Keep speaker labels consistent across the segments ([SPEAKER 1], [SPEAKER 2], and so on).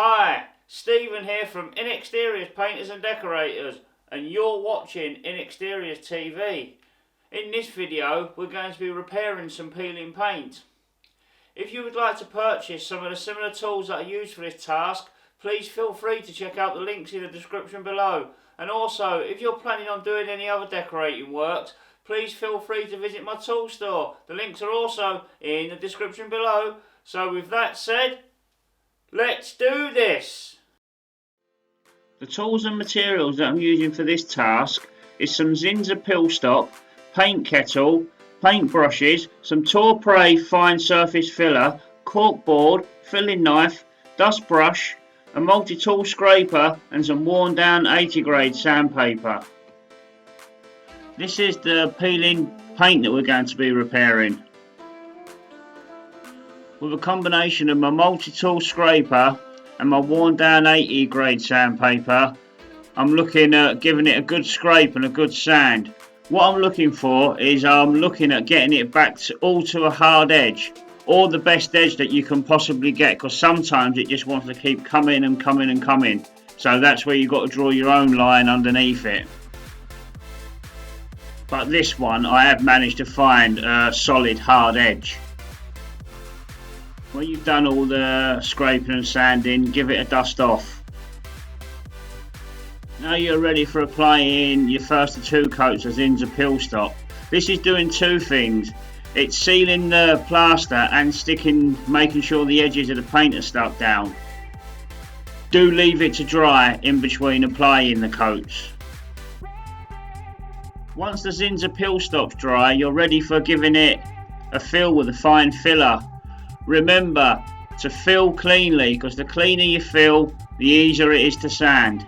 [SPEAKER 1] Hi, Stephen here from INEXTERIORS Painters and Decorators, and you're watching INEXTERIORS TV. In this video we're going to be repairing some peeling paint. If you would like to purchase some of the similar tools that are used for this task, please feel free to check out the links in the description below. And also, if you're planning on doing any other decorating works, please feel free to visit my tool store. The links are also in the description below. So with that said, let's do this! The tools and materials that I'm using for this task is some Zinsser peel stop, paint kettle, paint brushes, some Toupret fine surface filler, corkboard, filling knife, dust brush, a multi-tool scraper and some worn down 80 grade sandpaper. This is the peeling paint that we're going to be repairing. With a combination of my multi-tool scraper and my worn down 80 grade sandpaper, I'm looking at giving it a good scrape and a good sand. What I'm looking for is I'm looking at getting it back to a hard edge, or the best edge that you can possibly get, because sometimes it just wants to keep coming and coming and coming. So that's where you've got to draw your own line underneath it. But this one I have managed to find a solid hard edge. When you've done all the scraping and sanding, give it a dust off. Now you're ready for applying your first of two coats of Zinsser peel stop. This is doing two things. It's sealing the plaster and making sure the edges of the paint are stuck down. Do leave it to dry in between applying the coats. Once the Zinsser peel stop's dry, you're ready for giving it a fill with a fine filler. Remember to fill cleanly, because the cleaner you fill, the easier it is to sand.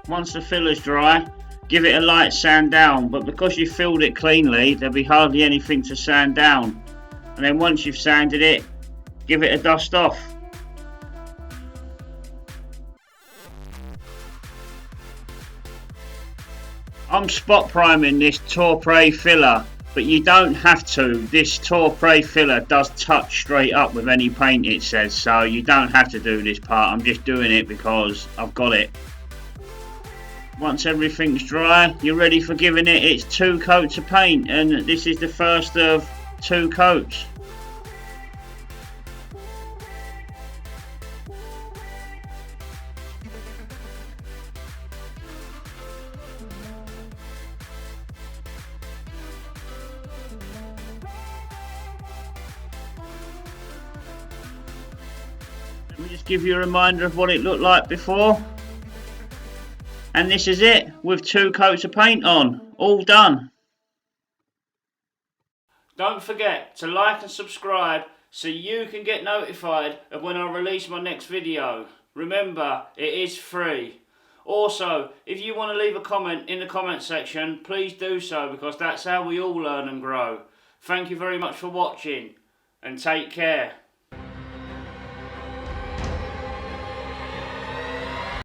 [SPEAKER 1] Once the filler's dry, give it a light sand down, but because you filled it cleanly, there'll be hardly anything to sand down. And then once you've sanded it, give it a dust off. I'm spot priming this Toupret filler, but you don't have to. This Toupret filler does touch straight up with any paint, it says, so you don't have to do this part. I'm just doing it because I've got it. Once everything's dry, you're ready for giving it its two coats of paint, and this is the first of two coats. Let me just give you a reminder of what it looked like before. And this is it, with two coats of paint on, all done. Don't forget to like and subscribe so you can get notified of when I release my next video. Remember, it is free. Also, if you want to leave a comment in the comment section, please do so, because that's how we all learn and grow. Thank you very much for watching, and take care.